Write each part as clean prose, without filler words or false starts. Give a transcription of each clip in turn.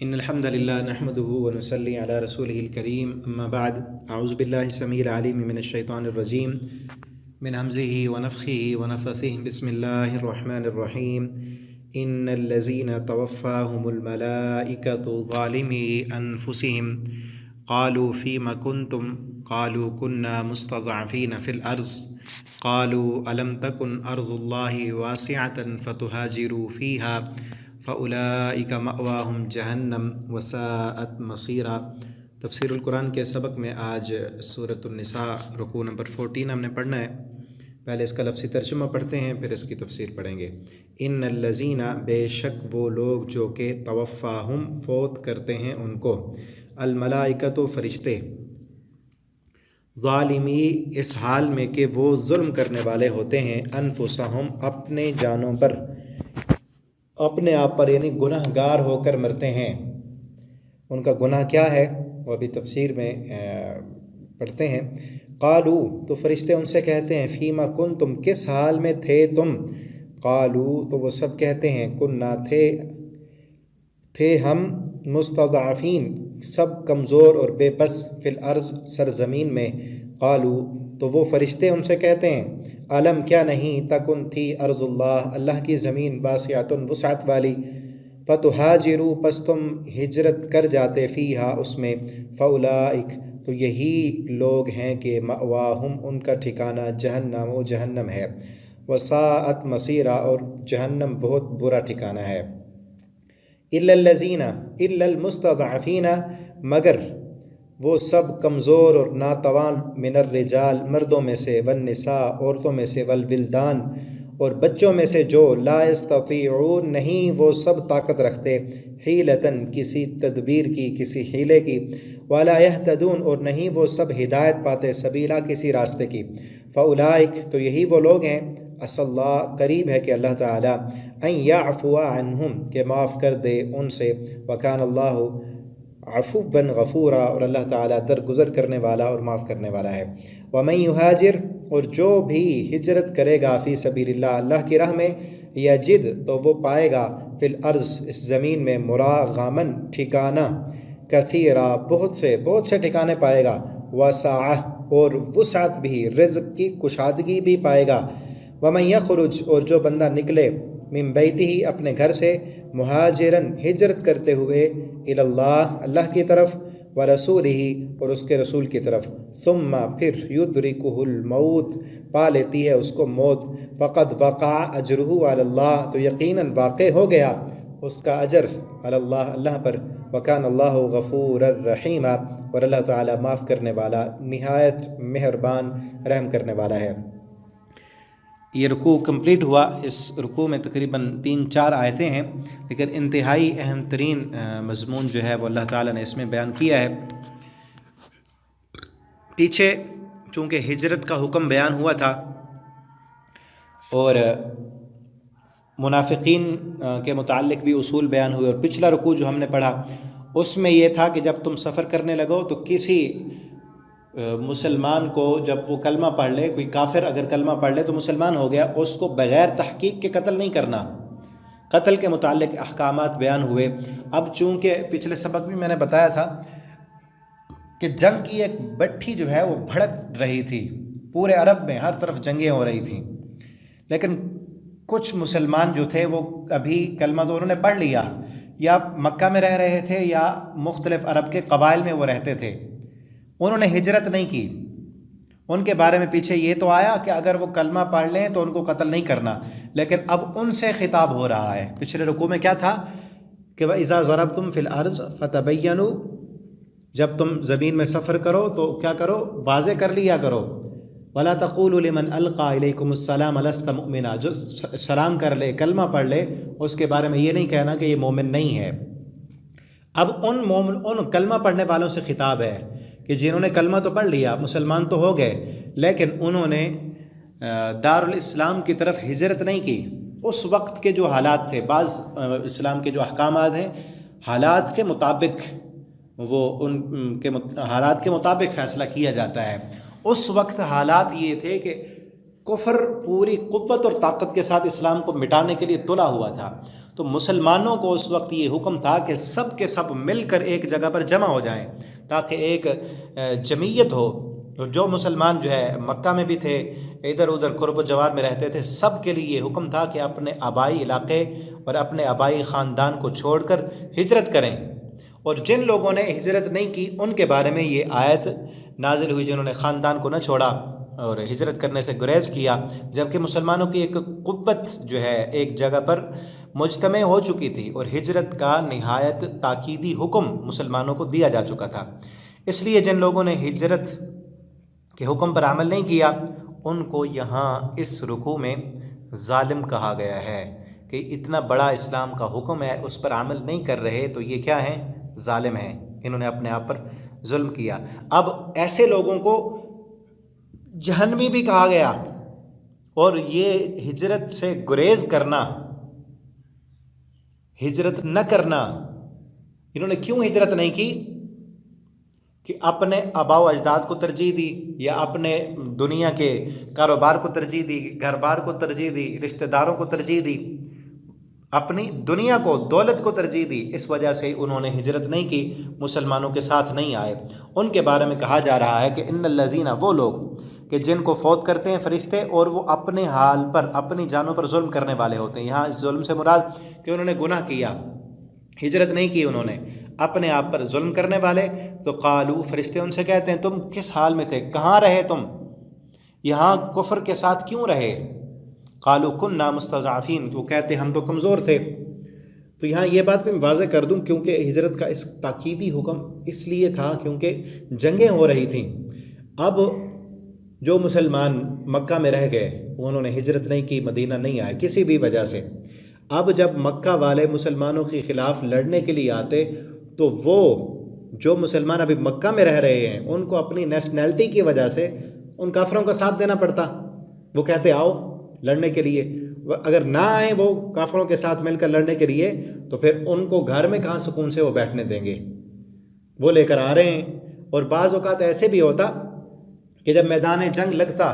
إن الحمد لله نحمده ونصلي على رسوله الكريم أما بعد أعوذ بالله السميع العليم من الشيطان الرجيم من همزه ونفخه ونفثه بسم الله الرحمن الرحيم إن الذين توفاهم الملائكة ظالمي أنفسهم قالوا فيما كنتم قالوا كنا مستضعفين في الأرض قالوا ألم تكن أرض الله واسعة فتهاجروا فيها فأولئك مأواهم جہنم وساءت مصیرا۔ تفسیر القرآن کے سبق میں آج سورۃ النساء رکوع نمبر 14 ہم نے پڑھنا ہے۔ پہلے اس کا لفظی ترجمہ پڑھتے ہیں، پھر اس کی تفسیر پڑھیں گے۔ ان الذین، بے شک وہ لوگ جو کہ توفاہم، فوت کرتے ہیں ان کو، الملائکۃ، فرشتے، ظالمی، اس حال میں کہ وہ ظلم کرنے والے ہوتے ہیں، انفسہم، اپنے جانوں پر، اپنے آپ پر، یعنی گناہ گار ہو کر مرتے ہیں۔ ان کا گناہ کیا ہے وہ ابھی تفسیر میں پڑھتے ہیں۔ قالو، تو فرشتے ان سے کہتے ہیں، فیما کنتم، کس حال میں تھے تم؟ قالو، تو وہ سب کہتے ہیں، کننا، تھے ہم، مستضعفین، سب کمزور اور بے بس، فی الارض، سرزمین میں۔ قالو، تو وہ فرشتے ان سے کہتے ہیں، علم، کیا نہیں، تکن، تھی، ارض اللہ، اللہ کی زمین، واسعۃ، وسعت والی، فتہاجروا، پس تم ہجرت کر جاتے، فیہا، اس میں، فاولئک، تو یہی لوگ ہیں کہ مأواہم، ان کا ٹھکانہ، جہنم، وہ جہنم ہے، وساءت مصیرا، اور جہنم بہت برا ٹھکانہ ہے۔ الا الذین، الا المستضعفین، مگر وہ سب کمزور اور ناتوان، من الرجال، مردوں میں سے، والنساء، عورتوں میں سے، والولدان، اور بچوں میں سے، جو لا یستطیعون، نہیں وہ سب طاقت رکھتے، حیلتن، کسی تدبیر کی، کسی حیلے کی، ولا یہتدون، اور نہیں وہ سب ہدایت پاتے، سبیلا، کسی راستے کی، فاولئک، تو یہی وہ لوگ ہیں، عسى اللہ، قریب ہے کہ اللہ تعالیٰ، ان یعفو عنہم، کہ معاف کر دے ان سے، وکان اللہ عفوا غفورا، اور اللہ تعالیٰ درگزر کرنے والا اور معاف کرنے والا ہے۔ ومن یہاجر، اور جو بھی ہجرت کرے گا، فی سبیل اللہ، اللہ کی راہ میں، یجد، تو وہ پائے گا، فی الارض، اس زمین میں، مراغمن، ٹھکانہ، کثیرا، بہت سے ٹھکانے پائے گا، وسعہ، اور وسعت بھی، رزق کی کشادگی بھی پائے گا۔ ومن یخرج، اور جو بندہ نکلے، من بیتہ، اپنے گھر سے، مہاجرن، ہجرت کرتے ہوئے، الی اللہ، اللہ کی طرف، ورسولہ، اور اس کے رسول کی طرف، ثم، پھر، یدرکہ الموت، پا لیتی ہے اس کو موت، فقد وقع اجرہ علی اللہ، تو یقیناً واقع ہو گیا اس کا اجر علی اللہ، اللہ پر، وکان اللہ غفور الرحیم، اور اللہ تعالیٰ معاف کرنے والا، نہایت مہربان، رحم کرنے والا ہے۔ یہ رکوع کمپلیٹ ہوا۔ اس رکوع میں تقریباً 3-4 آیتیں ہیں، لیکن انتہائی اہم ترین مضمون جو ہے وہ اللہ تعالیٰ نے اس میں بیان کیا ہے۔ پیچھے چونکہ ہجرت کا حکم بیان ہوا تھا اور منافقین کے متعلق بھی اصول بیان ہوئے، اور پچھلا رکوع جو ہم نے پڑھا اس میں یہ تھا کہ جب تم سفر کرنے لگو تو کسی مسلمان کو، جب وہ کلمہ پڑھ لے، کوئی کافر اگر کلمہ پڑھ لے تو مسلمان ہو گیا، اس کو بغیر تحقیق کے قتل نہیں کرنا۔ قتل کے متعلق احکامات بیان ہوئے۔ اب چونکہ پچھلے سبق بھی میں نے بتایا تھا کہ جنگ کی ایک بٹھی جو ہے وہ بھڑک رہی تھی، پورے عرب میں ہر طرف جنگیں ہو رہی تھیں، لیکن کچھ مسلمان جو تھے وہ ابھی کلمہ تو انہوں نے پڑھ لیا، یا مکہ میں رہ رہے تھے یا مختلف عرب کے قبائل میں وہ رہتے تھے، انہوں نے ہجرت نہیں کی۔ ان کے بارے میں پیچھے یہ تو آیا کہ اگر وہ کلمہ پڑھ لیں تو ان کو قتل نہیں کرنا، لیکن اب ان سے خطاب ہو رہا ہے۔ پچھلے رکوع میں کیا تھا کہ وَإِذَا ضَرَبْتُمْ فِي الْأَرْضِ فَتَبَيَّنُوا، جب تم زمین میں سفر کرو تو کیا کرو، واضح کر لیا کرو، وَلَا تَقُولُوا لِمَنْ أَلْقَى إِلَيْكُمُ السَّلَامَ لَسْتَ مُؤْمِنًا، جو سلام کر لے، کلمہ پڑھ لے، اس کے بارے میں یہ نہیں کہنا کہ یہ مومن نہیں ہے۔ اب ان کلمہ پڑھنے والوں سے خطاب ہے کہ جنہوں نے کلمہ تو پڑھ لیا، مسلمان تو ہو گئے، لیکن انہوں نے دارالاسلام کی طرف ہجرت نہیں کی۔ اس وقت کے جو حالات تھے، بعض اسلام کے جو احکامات ہیں، حالات کے مطابق وہ ان کے حالات کے مطابق فیصلہ کیا جاتا ہے۔ اس وقت حالات یہ تھے کہ کفر پوری قوت اور طاقت کے ساتھ اسلام کو مٹانے کے لیے تلا ہوا تھا، تو مسلمانوں کو اس وقت یہ حکم تھا کہ سب کے سب مل کر ایک جگہ پر جمع ہو جائیں تاکہ ایک جمعیت ہو. جو مسلمان جو ہے مکہ میں بھی تھے، ادھر ادھر قرب و جوار میں رہتے تھے، سب کے لیے یہ حکم تھا کہ اپنے آبائی علاقے اور اپنے آبائی خاندان کو چھوڑ کر ہجرت کریں. اور جن لوگوں نے ہجرت نہیں کی ان کے بارے میں یہ آیت نازل ہوئی جنہوں نے خاندان کو نہ چھوڑا اور ہجرت کرنے سے گریز کیا، جبکہ مسلمانوں کی ایک قوت جو ہے ایک جگہ پر مجتمع ہو چکی تھی اور ہجرت کا نہایت تاکیدی حکم مسلمانوں کو دیا جا چکا تھا. اس لیے جن لوگوں نے ہجرت کے حکم پر عمل نہیں کیا ان کو یہاں اس رکوع میں ظالم کہا گیا ہے کہ اتنا بڑا اسلام کا حکم ہے اس پر عمل نہیں کر رہے تو یہ کیا ہیں؟ ظالم ہیں، انہوں نے اپنے آپ پر ظلم کیا. اب ایسے لوگوں کو جہنمی بھی کہا گیا. اور یہ ہجرت سے گریز کرنا، ہجرت نہ کرنا، انہوں نے کیوں ہجرت نہیں کی؟ کہ اپنے آباء و اجداد کو ترجیح دی، یا اپنے دنیا کے کاروبار کو ترجیح دی، گھر بار کو ترجیح دی، رشتہ داروں کو ترجیح دی، اپنی دنیا کو، دولت کو ترجیح دی. اس وجہ سے انہوں نے ہجرت نہیں کی، مسلمانوں کے ساتھ نہیں آئے. ان کے بارے میں کہا جا رہا ہے کہ ان الذین، وہ لوگ کہ جن کو فوت کرتے ہیں فرشتے اور وہ اپنے حال پر، اپنی جانوں پر ظلم کرنے والے ہوتے ہیں. یہاں اس ظلم سے مراد کہ انہوں نے گناہ کیا، ہجرت نہیں کی، انہوں نے اپنے آپ پر ظلم کرنے والے. تو قالو، فرشتے ان سے کہتے ہیں تم کس حال میں تھے، کہاں رہے تم، یہاں کفر کے ساتھ کیوں رہے؟ قالو کننا مستضعفین، وہ کہتے ہم تو کمزور تھے. تو یہاں یہ بات میں واضح کر دوں کیونکہ ہجرت کا اس تاکیدی حکم اس لیے تھا کیونکہ جنگیں ہو رہی تھیں. اب جو مسلمان مکہ میں رہ گئے انہوں نے ہجرت نہیں کی، مدینہ نہیں آئے کسی بھی وجہ سے. اب جب مکہ والے مسلمانوں کے خلاف لڑنے کے لیے آتے تو وہ جو مسلمان ابھی مکہ میں رہ رہے ہیں ان کو اپنی نیشنلٹی کی وجہ سے ان کافروں کا ساتھ دینا پڑتا. وہ کہتے آؤ لڑنے کے لیے، اگر نہ آئیں وہ کافروں کے ساتھ مل کر لڑنے کے لیے تو پھر ان کو گھر میں کہاں سکون سے وہ بیٹھنے دیں گے. وہ لے کر آ رہے ہیں. اور بعض اوقات ایسے بھی ہوتا کہ جب میدان جنگ لگتا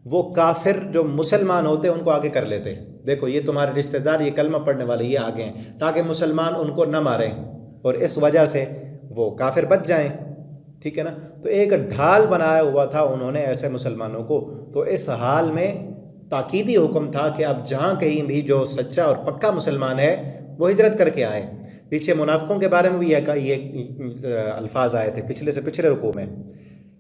وہ کافر جو مسلمان ہوتے ان کو آگے کر لیتے، دیکھو یہ تمہارے رشتہ دار، یہ کلمہ پڑھنے والے، یہ آگے ہیں، تاکہ مسلمان ان کو نہ ماریں اور اس وجہ سے وہ کافر بچ جائیں. ٹھیک ہے نا. تو ایک ڈھال بنایا ہوا تھا انہوں نے ایسے مسلمانوں کو. تو اس حال میں تاکیدی حکم تھا کہ اب جہاں کہیں بھی جو سچا اور پکا مسلمان ہے وہ ہجرت کر کے آئے. پیچھے منافقوں کے بارے میں بھی یہ الفاظ آئے تھے پچھلے سے پچھلے رکوع میں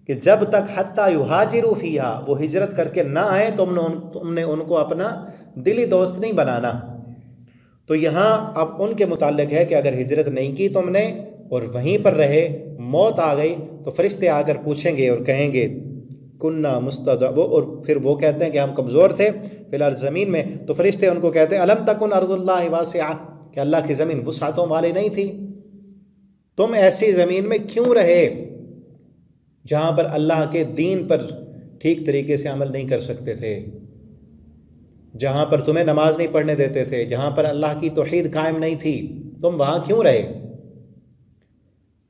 کہ جب تک حتی یہاجروا فیہا، وہ ہجرت کر کے نہ آئے تم نے ان کو اپنا دلی دوست نہیں بنانا. تو یہاں اب ان کے متعلق ہے کہ اگر ہجرت نہیں کی تم نے اور وہیں پر رہے، موت آ گئی تو فرشتے آ کر پوچھیں گے اور کہیں گے کننا مستضعف، اور پھر وہ کہتے ہیں کہ ہم کمزور تھے فی الارض، زمین میں. تو فرشتے ان کو کہتے ہیں الم تکن ارض اللہ واسعہ، کہ اللہ کی زمین وسعتوں والی نہیں تھی، تم ایسی زمین میں کیوں رہے جہاں پر اللہ کے دین پر ٹھیک طریقے سے عمل نہیں کر سکتے تھے، جہاں پر تمہیں نماز نہیں پڑھنے دیتے تھے، جہاں پر اللہ کی توحید قائم نہیں تھی، تم وہاں کیوں رہے؟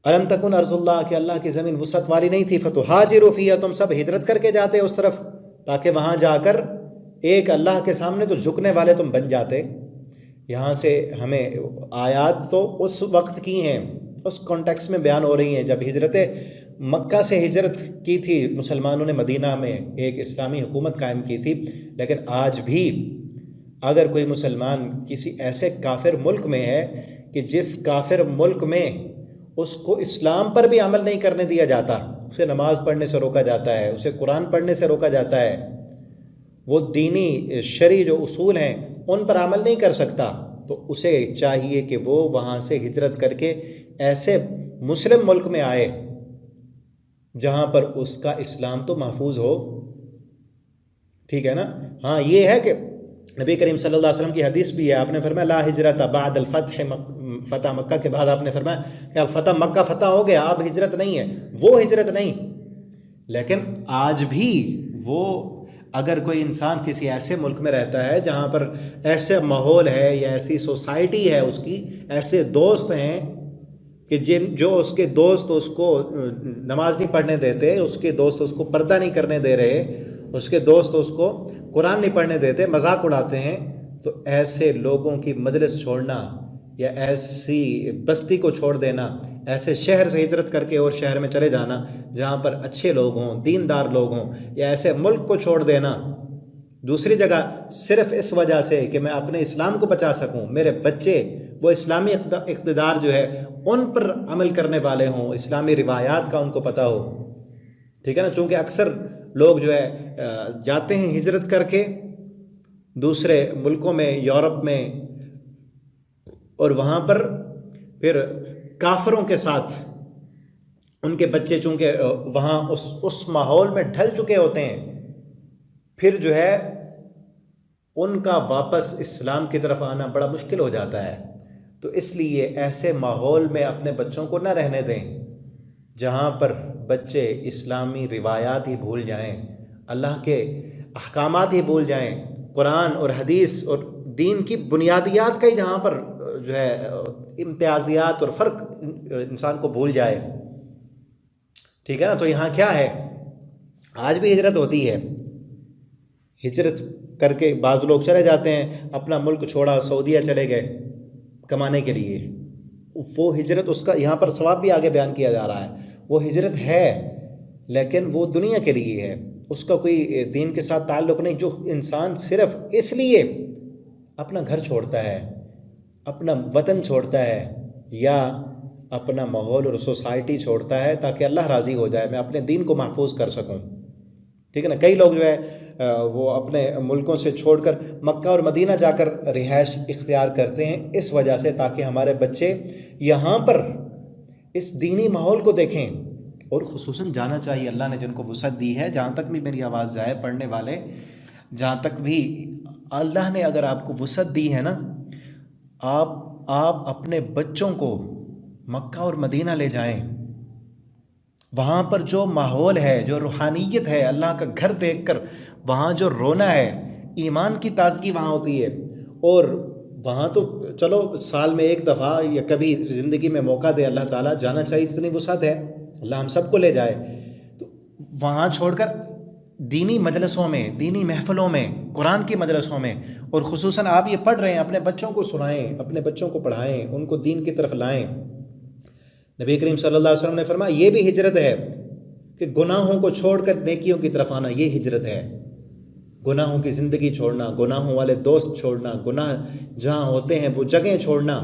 الم تکن ارض اللہ، کہ اللہ کی زمین وسعت والی نہیں تھی، فتہاجروا فیہا، تم سب ہجرت کر کے جاتے اس طرف تاکہ وہاں جا کر ایک اللہ کے سامنے تو جھکنے والے تم بن جاتے. یہاں سے ہمیں آیات تو اس وقت کی ہیں، اس کانٹیکس میں بیان ہو رہی ہیں جب ہجرت مکہ سے ہجرت کی تھی مسلمانوں نے، مدینہ میں ایک اسلامی حکومت قائم کی تھی. لیکن آج بھی اگر کوئی مسلمان کسی ایسے کافر ملک میں ہے کہ جس کافر ملک میں اس کو اسلام پر بھی عمل نہیں کرنے دیا جاتا، اسے نماز پڑھنے سے روکا جاتا ہے، اسے قرآن پڑھنے سے روکا جاتا ہے، وہ دینی شرعی جو اصول ہیں ان پر عمل نہیں کر سکتا، تو اسے چاہیے کہ وہ وہاں سے ہجرت کر کے ایسے مسلم ملک میں آئے جہاں پر اس کا اسلام تو محفوظ ہو. ٹھیک ہے نا. ہاں یہ ہے کہ نبی کریم صلی اللہ علیہ وسلم کی حدیث بھی ہے، آپ نے فرمایا لا ہجرت بعد الفتح، فتح مکہ کے بعد آپ نے فرمایا کہ اب فتح مکہ فتح ہو گیا، اب ہجرت نہیں ہے، وہ ہجرت نہیں. لیکن آج بھی وہ اگر کوئی انسان کسی ایسے ملک میں رہتا ہے جہاں پر ایسے ماحول ہے یا ایسی سوسائٹی ہے، اس کی ایسے دوست ہیں کہ جو اس کے دوست اس کو نماز نہیں پڑھنے دیتے، اس کے دوست اس کو پردہ نہیں کرنے دے رہے، اس کے دوست اس کو قرآن نہیں پڑھنے دیتے، مذاق اڑاتے ہیں، تو ایسے لوگوں کی مجلس چھوڑنا یا ایسی بستی کو چھوڑ دینا، ایسے شہر سے ہجرت کر کے اور شہر میں چلے جانا جہاں پر اچھے لوگ ہوں، دیندار لوگ ہوں، یا ایسے ملک کو چھوڑ دینا دوسری جگہ صرف اس وجہ سے کہ میں اپنے اسلام کو بچا سکوں، میرے بچے وہ اسلامی اقتدار جو ہے ان پر عمل کرنے والے ہوں، اسلامی روایات کا ان کو پتہ ہو، ٹھیک ہے نا۔ چونکہ اکثر لوگ جو ہے جاتے ہیں ہجرت کر کے دوسرے ملکوں میں، یورپ میں، اور وہاں پر پھر کافروں کے ساتھ ان کے بچے چونکہ وہاں اس ماحول میں ڈھل چکے ہوتے ہیں، پھر جو ہے ان کا واپس اسلام کی طرف آنا بڑا مشکل ہو جاتا ہے۔ تو اس لیے ایسے ماحول میں اپنے بچوں کو نہ رہنے دیں جہاں پر بچے اسلامی روایات ہی بھول جائیں، اللہ کے احکامات ہی بھول جائیں، قرآن اور حدیث اور دین کی بنیادیات کا ہی جہاں پر جو ہے امتیازیات اور فرق انسان کو بھول جائے، ٹھیک ہے نا۔ تو یہاں کیا ہے، آج بھی ہجرت ہوتی ہے، ہجرت کر کے بعض لوگ چلے جاتے ہیں، اپنا ملک چھوڑا، سعودیہ چلے گئے کمانے کے لیے، وہ ہجرت اس کا یہاں پر ثواب بھی آگے بیان کیا جا رہا ہے، وہ ہجرت ہے لیکن وہ دنیا کے لیے ہے، اس کا کوئی دین کے ساتھ تعلق نہیں۔ جو انسان صرف اس لیے اپنا گھر چھوڑتا ہے، اپنا وطن چھوڑتا ہے، یا اپنا ماحول اور سوسائٹی چھوڑتا ہے تاکہ اللہ راضی ہو جائے، میں اپنے دین کو محفوظ کر سکوں، ٹھیک ہے نا۔ کئی لوگ جو ہے وہ اپنے ملکوں سے چھوڑ کر مکہ اور مدینہ جا کر رہائش اختیار کرتے ہیں اس وجہ سے تاکہ ہمارے بچے یہاں پر اس دینی ماحول کو دیکھیں، اور خصوصاً جانا چاہیے، اللہ نے جن کو وسعت دی ہے، جہاں تک بھی میری آواز جائے پڑھنے والے، جہاں تک بھی اللہ نے اگر آپ کو وسعت دی ہے نا، آپ اپنے بچوں کو مکہ اور مدینہ لے جائیں، وہاں پر جو ماحول ہے، جو روحانیت ہے، اللہ کا گھر دیکھ کر وہاں جو رونا ہے، ایمان کی تازگی وہاں ہوتی ہے۔ اور وہاں تو چلو سال میں ایک دفعہ یا کبھی زندگی میں موقع دے اللہ تعالیٰ، جانا چاہیے، اتنی وسعت ہے، اللہ ہم سب کو لے جائے۔ تو وہاں چھوڑ کر دینی مجلسوں میں، دینی محفلوں میں، قرآن کی مجلسوں میں، اور خصوصاً آپ یہ پڑھ رہے ہیں، اپنے بچوں کو سنائیں، اپنے بچوں کو پڑھائیں، ان کو دین کی طرف لائیں۔ نبی کریم صلی اللہ علیہ وسلم نے فرمایا یہ بھی ہجرت ہے کہ گناہوں کو چھوڑ کر نیکیوں کی طرف آنا، یہ ہجرت ہے۔ گناہوں کی زندگی چھوڑنا، گناہوں والے دوست چھوڑنا، گناہ جہاں ہوتے ہیں وہ جگہیں چھوڑنا،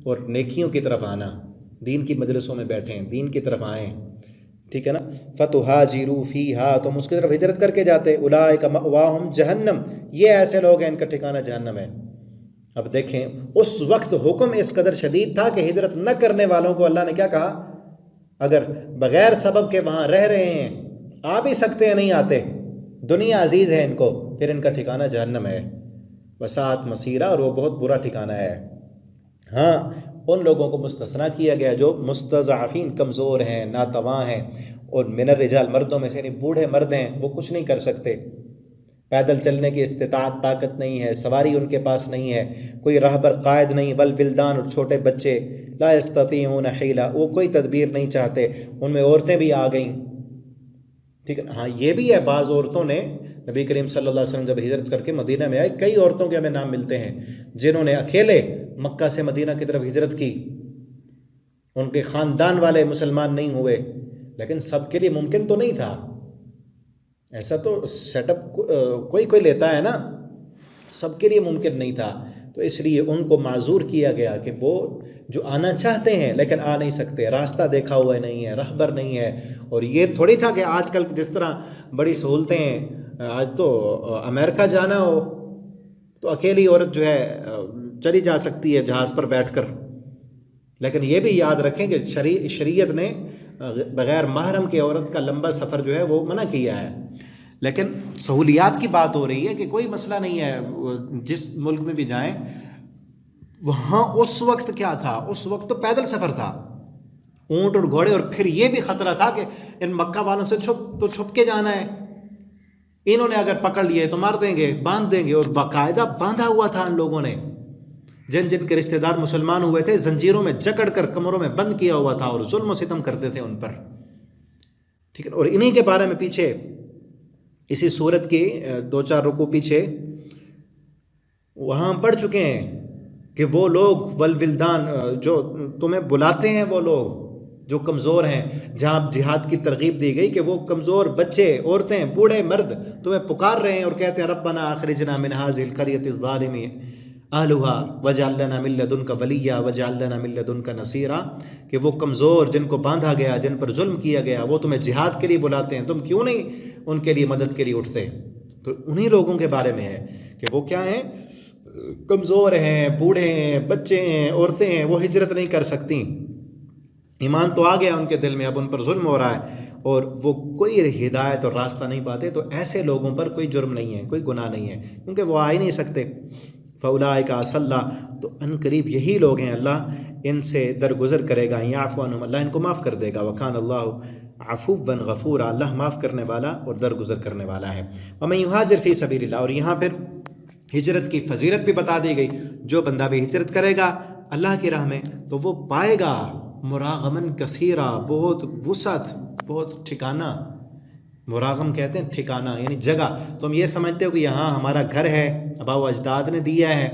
اور نیکیوں کی طرف آنا، دین کی مجلسوں میں بیٹھیں، دین کی طرف آئیں، ٹھیک ہے نا۔ فَتُهَاجِرُوا فِيهَا، تم اس کی طرف ہجرت کر کے جاتے، أُولَٰئِكَ مَأْوَاهُمْ جَهَنَّمُ، یہ ایسے لوگ ہیں ان کا ٹھکانہ جہنم ہے۔ اب دیکھیں اس وقت حکم اس قدر شدید تھا کہ ہجرت نہ کرنے والوں کو اللہ نے کیا کہا، اگر بغیر سبب کے وہاں رہ رہے ہیں، آ بھی سکتے ہیں، نہیں آتے، دنیا عزیز ہے ان کو، پھر ان کا ٹھکانہ جہنم ہے، وساعت مسیرہ، اور وہ بہت برا ٹھکانہ ہے۔ ہاں ان لوگوں کو مستثنیٰ کیا گیا جو مستضعفین، کمزور ہیں، ناتواں ہیں، اور من الرجال، مردوں میں سے، یعنی بوڑھے مرد ہیں، وہ کچھ نہیں کر سکتے، پیدل چلنے کی استطاعت، طاقت نہیں ہے، سواری ان کے پاس نہیں ہے، کوئی راہبر قائد نہیں، والولدان، اور چھوٹے بچے، لا یستطیعون حیلہ، وہ کوئی تدبیر نہیں چاہتے، ان میں عورتیں بھی آ گئیں، ٹھیک ہے۔ ہاں یہ بھی ہے، بعض عورتوں نے نبی کریم صلی اللہ علیہ وسلم جب ہجرت کر کے مدینہ میں آئے، کئی عورتوں کے ہمیں نام ملتے ہیں جنہوں نے اکیلے مکہ سے مدینہ کی طرف ہجرت کی، ان کے خاندان والے مسلمان نہیں ہوئے، لیکن سب کے لیے ممکن تو نہیں تھا، ایسا تو سیٹ اپ کوئی لیتا ہے نا، سب کے لیے ممکن نہیں تھا، تو اس لیے ان کو معذور کیا گیا کہ وہ جو آنا چاہتے ہیں لیکن آ نہیں سکتے، راستہ دیکھا ہوا نہیں ہے، راہبر نہیں ہے۔ اور یہ تھوڑی تھا کہ آج کل جس طرح بڑی سہولتیں ہیں، آج تو امریکہ جانا ہو تو اکیلی عورت جو ہے چلی جا سکتی ہے جہاز پر بیٹھ کر، لیکن یہ بھی یاد رکھیں کہ شریعت نے بغیر محرم کی عورت کا لمبا سفر جو ہے وہ منع کیا ہے، لیکن سہولیات کی بات ہو رہی ہے کہ کوئی مسئلہ نہیں ہے، جس ملک میں بھی جائیں، وہاں اس وقت کیا تھا، اس وقت تو پیدل سفر تھا، اونٹ اور گھوڑے، اور پھر یہ بھی خطرہ تھا کہ ان مکہ والوں سے چھپ کے جانا ہے، انہوں نے اگر پکڑ لیے تو مار دیں گے، باندھ دیں گے، اور باقاعدہ باندھا ہوا تھا ان لوگوں نے، جن کے رشتہ دار مسلمان ہوئے تھے زنجیروں میں جکڑ کر کمروں میں بند کیا ہوا تھا، اور ظلم و ستم کرتے تھے ان پر، ٹھیک ہے۔ اور انہی کے بارے میں پیچھے اسی صورت کی 2-4 رکوع پیچھے وہاں ہم پڑھ چکے ہیں کہ وہ لوگ والولدان جو تمہیں بلاتے ہیں، وہ لوگ جو کمزور ہیں، جہاں جہاد کی ترغیب دی گئی کہ وہ کمزور بچے، عورتیں، بوڑھے، مرد تمہیں پکار رہے ہیں اور کہتے ہیں ربنا اخرجنا من هذه القرية الظالم اهلها واجعل لنا من لدنك وليا واجعل لنا من لدنك نصيرا، کہ وہ کمزور جن کو باندھا گیا، جن پر ظلم کیا گیا، وہ تمہیں جہاد کے لیے بلاتے ہیں، تم کیوں نہیں ان کے لیے مدد کے لیے اٹھتے؟ تو انہی لوگوں کے بارے میں ہے کہ وہ کیا ہیں، کمزور ہیں، بوڑھے ہیں، بچے ہیں، عورتیں ہیں، وہ ہجرت نہیں کر سکتی، ایمان تو آ گیا ان کے دل میں، اب ان پر ظلم ہو رہا ہے اور وہ کوئی ہدایت اور راستہ نہیں پاتے، تو ایسے لوگوں پر کوئی جرم نہیں ہے، کوئی گناہ نہیں ہے، کیونکہ وہ آ ہی نہیں سکتے۔ فاولئک عسى اللہ، تو ان قریب یہی لوگ ہیں اللہ ان سے درگزر کرے گا، یعفو عنہم، اللہ ان کو معاف کر دے گا، وکان اللہ عفوا غفورا، اللہ معاف کرنے والا اور درگزر کرنے والا ہے۔ ومن یہاجر فی سبیل اللہ، اور یہاں پھر ہجرت کی فضیلت بھی بتا دی گئی، جو بندہ بھی ہجرت کرے گا اللہ کی راہ میں تو وہ پائے گا مراغمن کثیرہ، بہت وسعت، بہت ٹھکانہ، مراغم کہتے ہیں ٹھکانہ یعنی جگہ، تم یہ سمجھتے ہو کہ یہاں ہمارا گھر ہے، آباء و اجداد نے دیا ہے،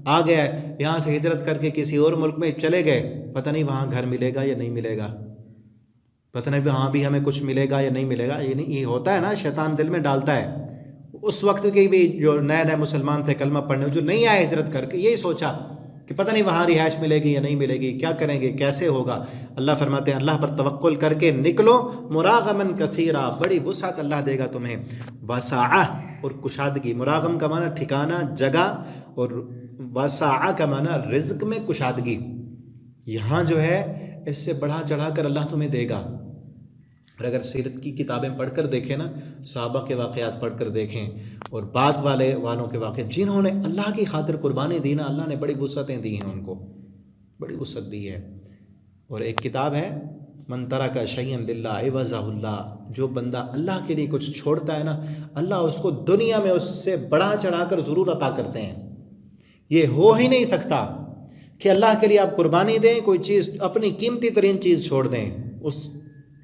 آ گیا ہے، یہاں سے ہجرت کر کے کسی اور ملک میں چلے گئے، پتہ نہیں وہاں گھر ملے گا یا نہیں ملے گا، پتہ نہیں وہاں بھی ہمیں کچھ ملے گا یا نہیں ملے گا، یہ ہوتا ہے نا، شیطان دل میں ڈالتا ہے۔ اس وقت کے بھی جو نئے نئے مسلمان تھے کلمہ پڑھنے، جو نہیں آئے ہجرت کر کے، یہی سوچا کہ پتہ نہیں وہاں رہائش ملے گی یا نہیں ملے گی، کیا کریں گے، کیسے ہوگا۔ اللہ فرماتے ہیں اللہ پر توکل کر کے نکلو، مراغمن کثیرہ، بڑی وسعت اللہ دے گا تمہیں، وسعہ اور کشادگی، مراغم کا معنی ٹھکانہ، جگہ، اور وسعہ کا معنی رزق میں کشادگی، یہاں جو ہے اس سے بڑھا چڑھا کر اللہ تمہیں دے گا۔ اور اگر سیرت کی کتابیں پڑھ کر دیکھیں نا، صحابہ کے واقعات پڑھ کر دیکھیں اور بعد والوں کے واقعات، جنہوں نے اللہ کی خاطر قربانی دی نا، اللہ نے بڑی وسعتیں دی ہیں، ان کو بڑی وسعت دی ہے۔ اور ایک کتاب ہے من ترک شیئا للہ عوضہ اللہ، جو بندہ اللہ کے لیے کچھ چھوڑتا ہے نا، اللہ اس کو دنیا میں اس سے بڑھا چڑھا کر ضرور عطا کرتے ہیں۔ یہ ہو ہی نہیں سکتا کہ اللہ کے لیے آپ قربانی دیں، کوئی چیز، اپنی قیمتی ترین چیز چھوڑ دیں، اس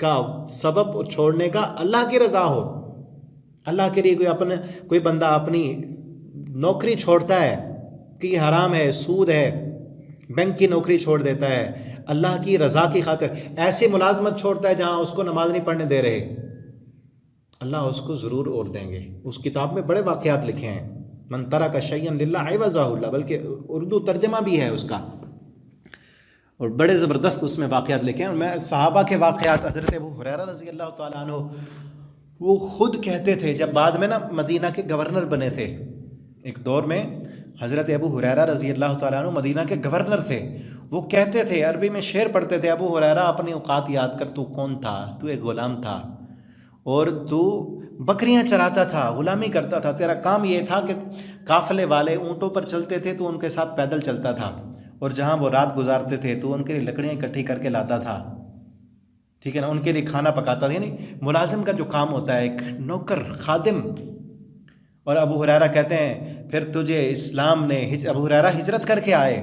کا سبب چھوڑنے کا اللہ کی رضا ہو۔ اللہ کے لیے کوئی بندہ اپنی نوکری چھوڑتا ہے کہ یہ حرام ہے، سود ہے، بینک کی نوکری چھوڑ دیتا ہے اللہ کی رضا کی خاطر، ایسی ملازمت چھوڑتا ہے جہاں اس کو نماز نہیں پڑھنے دے رہے، اللہ اس کو ضرور اور دیں گے۔ اس کتاب میں بڑے واقعات لکھے ہیں، من ترک شیئا للہ عوضہ اللہ، بلکہ اردو ترجمہ بھی ہے اس کا، اور بڑے زبردست اس میں واقعات لکھے ہیں۔ اور میں صحابہ کے واقعات، حضرت ابو ہریرہ رضی اللہ تعالیٰ عنہ، وہ خود کہتے تھے جب بعد میں نا مدینہ کے گورنر بنے تھے، ایک دور میں حضرت ابو ہریرہ رضی اللہ تعالیٰ عنہ مدینہ کے گورنر تھے، وہ کہتے تھے، عربی میں شعر پڑھتے تھے، ابو ہریرہ اپنی اوقات یاد کر، تو کون تھا، تو ایک غلام تھا اور تو بکریاں چراتا تھا، غلامی کرتا تھا، تیرا کام یہ تھا کہ قافلے والے اونٹوں پر چلتے تھے تو ان کے ساتھ پیدل چلتا تھا، اور جہاں وہ رات گزارتے تھے تو ان کے لیے لکڑیاں اکٹھی کر کے لاتا تھا، ٹھیک ہے نا، ان کے لیے کھانا پکاتا تھا، یعنی ملازم کا جو کام ہوتا ہے، ایک نوکر، خادم۔ اور ابو ہریرہ کہتے ہیں پھر تجھے اسلام نے، ابو ہریرہ ہجرت کر کے آئے،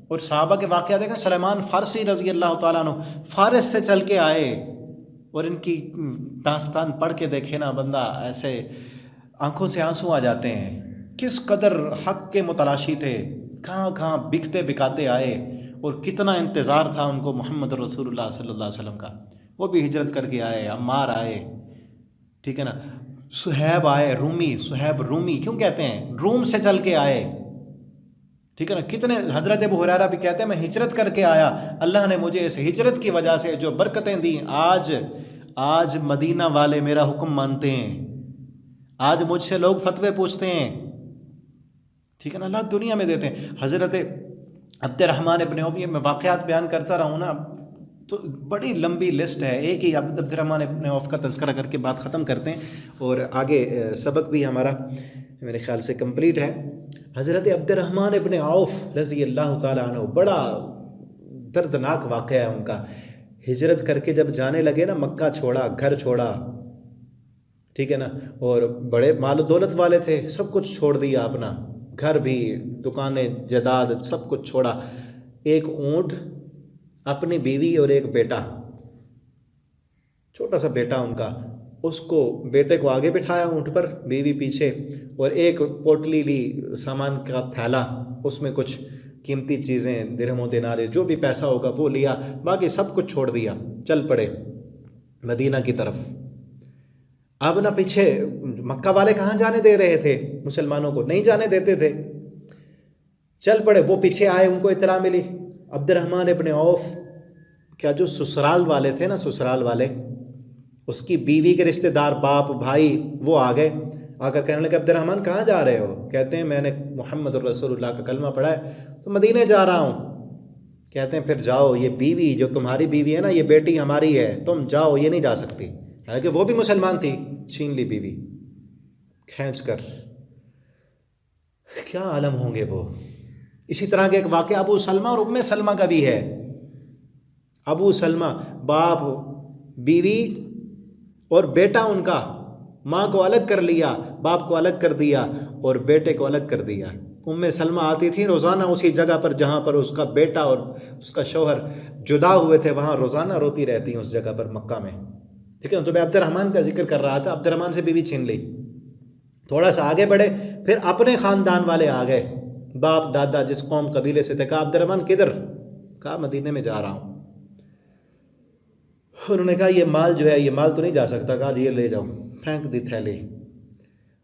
اور صحابہ کے واقعہ دیکھیں، سلیمان فارسی رضی اللہ تعالیٰ عنہ فارس سے چل کے آئے، اور ان کی داستان پڑھ کے دیکھے نا بندہ ایسے آنکھوں سے آنسو آ جاتے ہیں، کس قدر حق کے متلاشی تھے، کہاں کہاں بکتے بکاتے آئے، اور کتنا انتظار تھا ان کو محمد رسول اللہ صلی اللہ علیہ وسلم کا۔ وہ بھی ہجرت کر کے آئے، عمار آئے، ٹھیک ہے نا، صہیب آئے، رومی، صہیب رومی کیوں کہتے ہیں، روم سے چل کے آئے، ٹھیک ہے نا، کتنے، حضرت ابو ہریرہ بھی کہتے ہیں میں ہجرت کر کے آیا، اللہ نے مجھے اس ہجرت کی وجہ سے جو برکتیں دیں، آج مدینہ والے میرا حکم مانتے ہیں، آج مجھ سے لوگ فتوے پوچھتے ہیں، ٹھیک ہے نا، اللہ دنیا میں دیتے ہیں۔ حضرت عبد الرحمن ابن عوف، میں واقعات بیان کرتا رہا ہوں نا تو بڑی لمبی لسٹ ہے، ایک ہی عبد الرحمن ابن عوف کا تذکرہ کر کے بات ختم کرتے ہیں، اور آگے سبق بھی ہمارا میرے خیال سے کمپلیٹ ہے۔ حضرت عبد الرحمن ابن عوف رضی اللہ تعالیٰ عنہ، بڑا دردناک واقعہ ہے ان کا، ہجرت کر کے جب جانے لگے نا، مکہ چھوڑا، گھر چھوڑا، ٹھیک ہے نا، اور بڑے مال و دولت والے تھے، سب کچھ چھوڑ دیا اپنا، گھر بھی، دکانیں، جائیداد، سب کچھ چھوڑا، ایک اونٹ، اپنی بیوی اور ایک بیٹا، چھوٹا سا بیٹا ان کا، اس کو بیٹے کو آگے بٹھایا اونٹ پر، بیوی پیچھے، اور ایک پوٹلی لی سامان کا تھیلا، اس میں کچھ قیمتی چیزیں، درہم و دینار جو بھی پیسہ ہوگا وہ لیا، باقی سب کچھ چھوڑ دیا، چل پڑے مدینہ کی طرف۔ اب نہ پیچھے مکہ والے کہاں جانے دے رہے تھے، مسلمانوں کو نہیں جانے دیتے تھے، چل پڑے۔ وہ پیچھے آئے، ان کو اطلاع ملی، عبد الرحمن ابن عوف کیا جو سسرال والے تھے نا، سسرال والے، اس کی بیوی کے رشتہ دار، باپ بھائی، وہ آ گئے، آ کر کہنے لگے عبد الرحمن کہاں جا رہے ہو؟ کہتے ہیں میں نے محمد الرسول اللہ کا کلمہ پڑھا ہے تو مدینے جا رہا ہوں۔ کہتے ہیں پھر جاؤ، یہ بیوی جو تمہاری بیوی ہے نا، یہ بیٹی ہماری ہے، تم جاؤ، یہ نہیں جا سکتی، حالانکہ وہ بھی مسلمان تھی، چھین لی بیوی کھینچ کر۔ کیا عالم ہوں گے وہ۔ اسی طرح کا ایک واقعہ ابو سلمہ اور ام سلمہ کا بھی ہے۔ ابو سلمہ باپ، بیوی اور بیٹا ان کا، ماں کو الگ کر لیا، باپ کو الگ کر دیا اور بیٹے کو الگ کر دیا۔ ام سلمہ آتی تھی روزانہ اسی جگہ پر جہاں پر اس کا بیٹا اور اس کا شوہر جدا ہوئے تھے، وہاں روزانہ روتی رہتی ہیں اس جگہ پر مکہ میں، ٹھیک ہے۔ تو میں عبد الرحمن کا ذکر کر رہا تھا، عبد الرحمن سے بیوی چھین لی۔ تھوڑا سا آگے بڑھے، پھر اپنے خاندان والے آ گئے، باپ دادا جس قوم قبیلے سے تھے، کہا عبد الرحمن کدھر؟ کہا مدینے میں جا رہا ہوں۔ انہوں نے کہا یہ مال جو ہے، یہ مال تو نہیں جا سکتا، کہا یہ لے جاؤ، پھینک دی تھیلی۔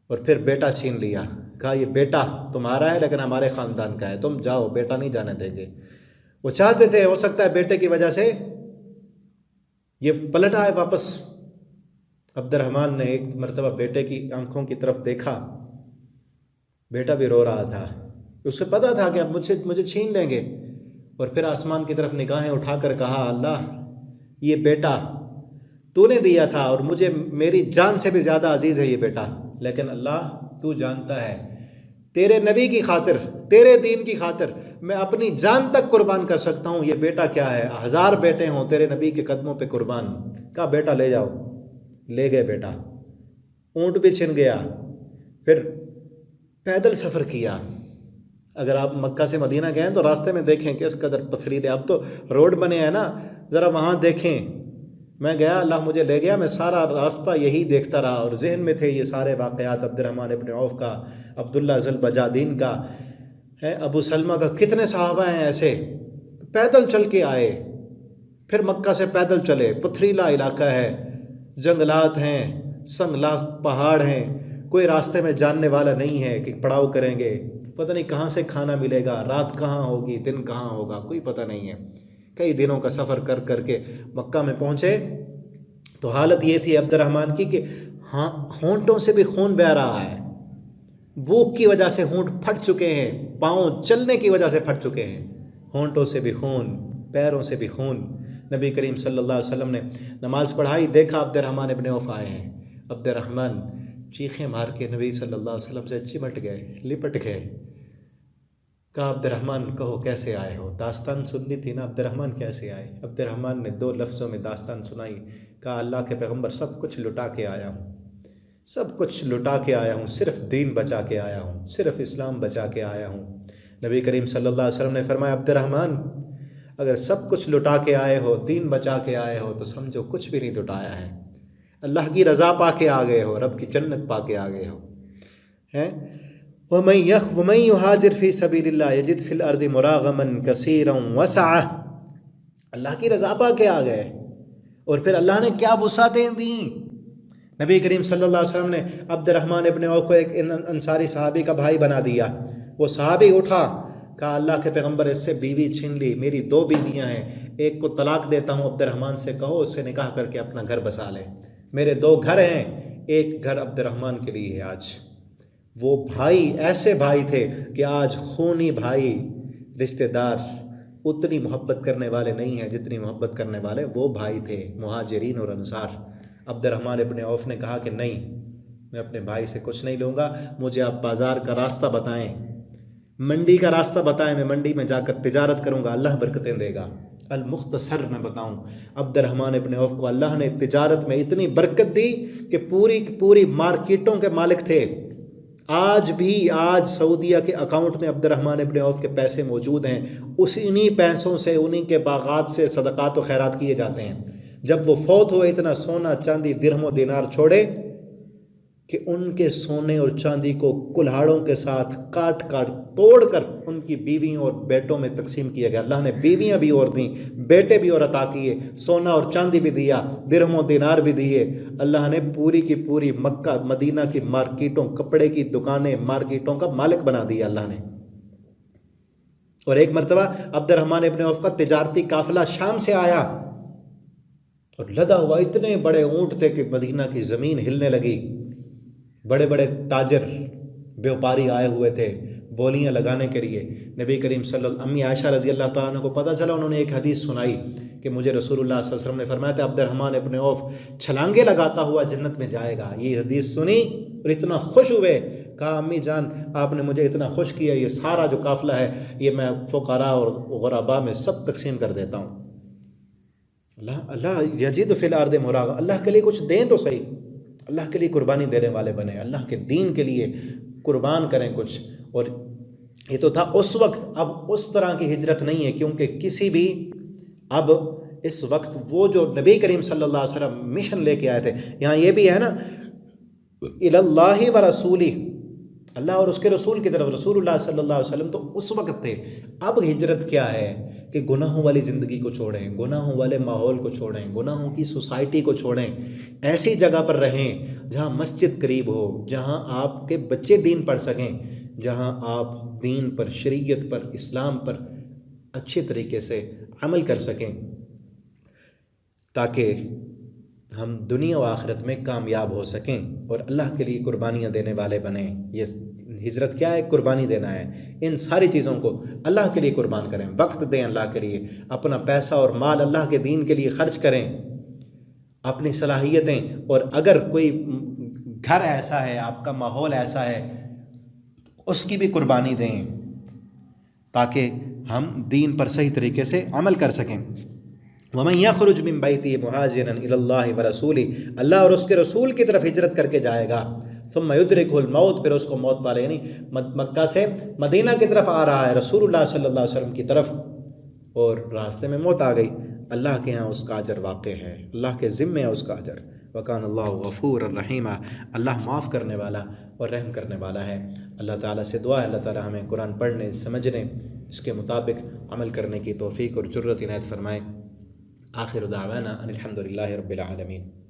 اور پھر بیٹا چھین لیا، کہا یہ بیٹا تمہارا ہے لیکن ہمارے خاندان کا ہے، تم جاؤ، بیٹا نہیں جانے دیں گے۔ وہ چاہتے تھے ہو سکتا ہے بیٹے کی وجہ سے یہ پلٹ آئے واپس۔ عبد الرحمن نے ایک مرتبہ بیٹے کی آنکھوں کی طرف دیکھا، بیٹا بھی رو رہا تھا، اسے پتا تھا کہ اب مجھے چھین لیں گے، اور پھر آسمان کی طرف نگاہیں اٹھا کر کہا اللہ یہ بیٹا تو نے دیا تھا اور مجھے میری جان سے بھی زیادہ عزیز ہے یہ بیٹا، لیکن اللہ تو جانتا ہے تیرے نبی کی خاطر، تیرے دین کی خاطر میں اپنی جان تک قربان کر سکتا ہوں، یہ بیٹا کیا ہے، 1000 بیٹے ہوں تیرے نبی کے قدموں پہ قربان۔ کہا بیٹا لے جاؤ، لے گئے بیٹا، اونٹ بھی چھن گیا، پھر پیدل سفر کیا۔ اگر آپ مکہ سے مدینہ گئے ہیں تو راستے میں دیکھیں کہ اس قدر پتھریلے، اب تو روڈ بنے ہیں نا، ذرا وہاں دیکھیں۔ میں گیا، اللہ مجھے لے گیا، میں سارا راستہ یہی دیکھتا رہا اور ذہن میں تھے یہ سارے واقعات، عبد الرحمن ابن عوف کا، عبداللہ ذی البجادین کا ہے، ابو سلمہ کا، کتنے صحابہ ہیں ایسے پیدل چل کے آئے، پھر مکہ سے پیدل چلے، پتھریلا علاقہ ہے، جنگلات ہیں، سنگلاخ پہاڑ ہیں، کوئی راستے میں جاننے والا نہیں ہے کہ پڑاؤ کریں گے، پتہ نہیں کہاں سے کھانا ملے گا، رات کہاں ہوگی، دن کہاں ہوگا، کوئی پتہ نہیں ہے۔ کئی دنوں کا سفر کر کر کے مکہ میں پہنچے تو حالت یہ تھی عبد الرحمن کی کہ ہونٹوں سے بھی خون بہہ رہا ہے، بھوک کی وجہ سے ہونٹ پھٹ چکے ہیں، پاؤں چلنے کی وجہ سے پھٹ چکے ہیں، ہونٹوں سے بھی خون، پیروں سے بھی خون۔ نبی کریم صلی اللہ علیہ وسلم نے نماز پڑھائی، دیکھا عبد الرحمن ابن عوف آئے ہیں، عبد الرحمن چیخیں مار کے نبی صلی اللہ علیہ وسلم سے چمٹ گئے، لپٹ گئے۔ کہا عبد الرحمن کہو کیسے آئے ہو، داستان سننی تھی نا، عبد الرحمن کیسے آئے؟ عبد الرحمن نے 2 لفظوں میں داستان سنائی، کہا اللہ کے پیغمبر سب کچھ لٹا کے آیا ہوں، سب کچھ لٹا کے آیا ہوں، صرف دین بچا کے آیا ہوں، صرف اسلام بچا کے آیا ہوں۔ نبی کریم صلی اللہ علیہ وسلم نے فرمایا عبد الرحمن اگر سب کچھ لٹا کے آئے ہو، دین بچا کے آئے ہو تو سمجھو کچھ بھی نہیں لٹایا ہے، اللہ کی رضا پا کے آ گئے ہو، رب کی جنت پا کے آ گئے ہو۔ وَمَن يُهَاجِرْ فِي سَبِيلِ اللَّهِ يَجِدْ فِي الْأَرْضِ مُرَاغَمًا كَثِيرًا وَسَعَةً، اللہ کی رضا پا کے آ گئے، اور پھر اللہ نے کیا وسعتیں دیں۔ نبی کریم صلی اللہ علیہ وسلم نے عبد الرحمن ابن عوف کو ایک انصاری صحابی کا بھائی بنا دیا۔ وہ صحابی اٹھا، کہا اللہ کے پیغمبر اس سے بیوی چھین لی، میری 2 بیویاں ہیں، ایک کو طلاق دیتا ہوں، عبد الرحمن سے کہو اس سے نکاح کر کے اپنا گھر بسا لے، میرے 2 گھر ہیں، ایک گھر عبد الرحمن کے لیے ہے۔ آج وہ بھائی ایسے بھائی تھے کہ آج خونی بھائی، رشتہ دار اتنی محبت کرنے والے نہیں ہیں جتنی محبت کرنے والے وہ بھائی تھے، مہاجرین اور انصار۔ عبد الرحمن ابن عوف نے کہا کہ نہیں، میں اپنے بھائی سے کچھ نہیں لوں گا، مجھے آپ بازار کا راستہ بتائیں، منڈی کا راستہ بتائیں، میں منڈی میں جا کر تجارت کروں گا، اللہ برکتیں دے گا۔ المختصر میں بتاؤں، عبد الرحمن ابن عوف کو اللہ نے تجارت میں اتنی برکت دی کہ پوری مارکیٹوں کے مالک تھے۔ آج سعودیہ کے اکاؤنٹ میں عبد الرحمن ابن عوف کے پیسے موجود ہیں، انہی پیسوں سے، انہی کے باغات سے صدقات و خیرات کیے جاتے ہیں۔ جب وہ فوت ہوئے اتنا سونا چاندی درہم و دینار چھوڑے کہ ان کے سونے اور چاندی کو کلہاڑوں کے ساتھ کاٹ کاٹ توڑ کر ان کی بیویوں اور بیٹوں میں تقسیم کیا گیا۔ اللہ نے بیویاں بھی اور دیں، بیٹے بھی اور عطا کیے، سونا اور چاندی بھی دیا، درہم و دینار بھی دیے۔ اللہ نے پوری کی پوری مکہ مدینہ کی مارکیٹوں، کپڑے کی دکانیں، مارکیٹوں کا مالک بنا دیا اللہ نے۔ اور ایک مرتبہ عبد الرحمن ابن عوف کا تجارتی قافلہ شام سے آیا اور لدا ہوا اتنے بڑے اونٹ تھے کہ مدینہ کی زمین ہلنے لگی۔ بڑے بڑے تاجر بیوپاری آئے ہوئے تھے بولیاں لگانے کے لیے۔ نبی کریم صلی اللہ امی عائشہ رضی اللہ تعالیٰ عنہ کو پتہ چلا، انہوں نے ایک حدیث سنائی کہ مجھے رسول اللہ صلی اللہ علیہ وسلم نے فرمایا تھا عبد الرحمن ابن عوف چھلانگے لگاتا ہوا جنت میں جائے گا۔ یہ حدیث سنی اور اتنا خوش ہوئے، کہا امی جان آپ نے مجھے اتنا خوش کیا، یہ سارا جو قافلہ ہے یہ میں فقراء اور غرباء میں سب تقسیم کر دیتا ہوں۔ اللہ یجد فی الارض مراغا، اللہ کے لیے کچھ دیں تو صحیح، اللہ کے لیے قربانی دینے والے بنے، اللہ کے دین کے لیے قربان کریں کچھ۔ اور یہ تو تھا اس وقت، اب اس طرح کی ہجرت نہیں ہے، کیونکہ کسی بھی اب اس وقت وہ جو نبی کریم صلی اللہ علیہ وسلم مشن لے کے آئے تھے، یہاں یہ بھی ہے نا الی اللہ و رسولی، اللہ اور اس کے رسول کی طرف، رسول اللہ صلی اللہ علیہ وسلم تو اس وقت تھے۔ اب ہجرت کیا ہے کہ گناہوں والی زندگی کو چھوڑیں، گناہوں والے ماحول کو چھوڑیں، گناہوں کی سوسائٹی کو چھوڑیں، ایسی جگہ پر رہیں جہاں مسجد قریب ہو، جہاں آپ کے بچے دین پڑھ سکیں، جہاں آپ دین پر، شریعت پر، اسلام پر اچھے طریقے سے عمل کر سکیں، تاکہ ہم دنیا و آخرت میں کامیاب ہو سکیں اور اللہ کے لیے قربانیاں دینے والے بنیں۔ یہ ہجرت کیا ہے؟ قربانی دینا ہے۔ ان ساری چیزوں کو اللہ کے لیے قربان کریں، وقت دیں اللہ کے لیے، اپنا پیسہ اور مال اللہ کے دین کے لیے خرچ کریں، اپنی صلاحیتیں، اور اگر کوئی گھر ایسا ہے، آپ کا ماحول ایسا ہے، اس کی بھی قربانی دیں تاکہ ہم دین پر صحیح طریقے سے عمل کر سکیں۔ وَمَنْ يَخْرُجْ مِنْ بَيْتِهِ مُهَاجِرًا إِلَى اللَّهِ وَرَسُولِهِ، اللہ اور اس کے رسول کی طرف ہجرت کر کے جائے گا، ثُمَّ يُدْرِكُهُ الْمَوْتُ، پھر اس کو موت پالے، یعنی مکہ سے مدینہ کی طرف آ رہا ہے رسول اللہ صلی اللہ علیہ وسلم کی طرف، اور راستے میں موت آ گئی، اللہ کے ہاں اس کا اجر واقع ہے، اللہ کے ذمے ہے اس کا اجر۔ وَكَانَ اللَّهُ غَفُورًا رَحِيمًا، اللہ معاف کرنے والا اور رحم کرنے والا ہے۔ اللہ تعالیٰ سے دعا ہے اللہ تعالیٰ ہمیں قرآن پڑھنے، سمجھنے، اس کے مطابق عمل کرنے کی توفیق اور جرت عنایت فرمائے۔ آخر دعوانا ان الحمد للہ رب العالمین۔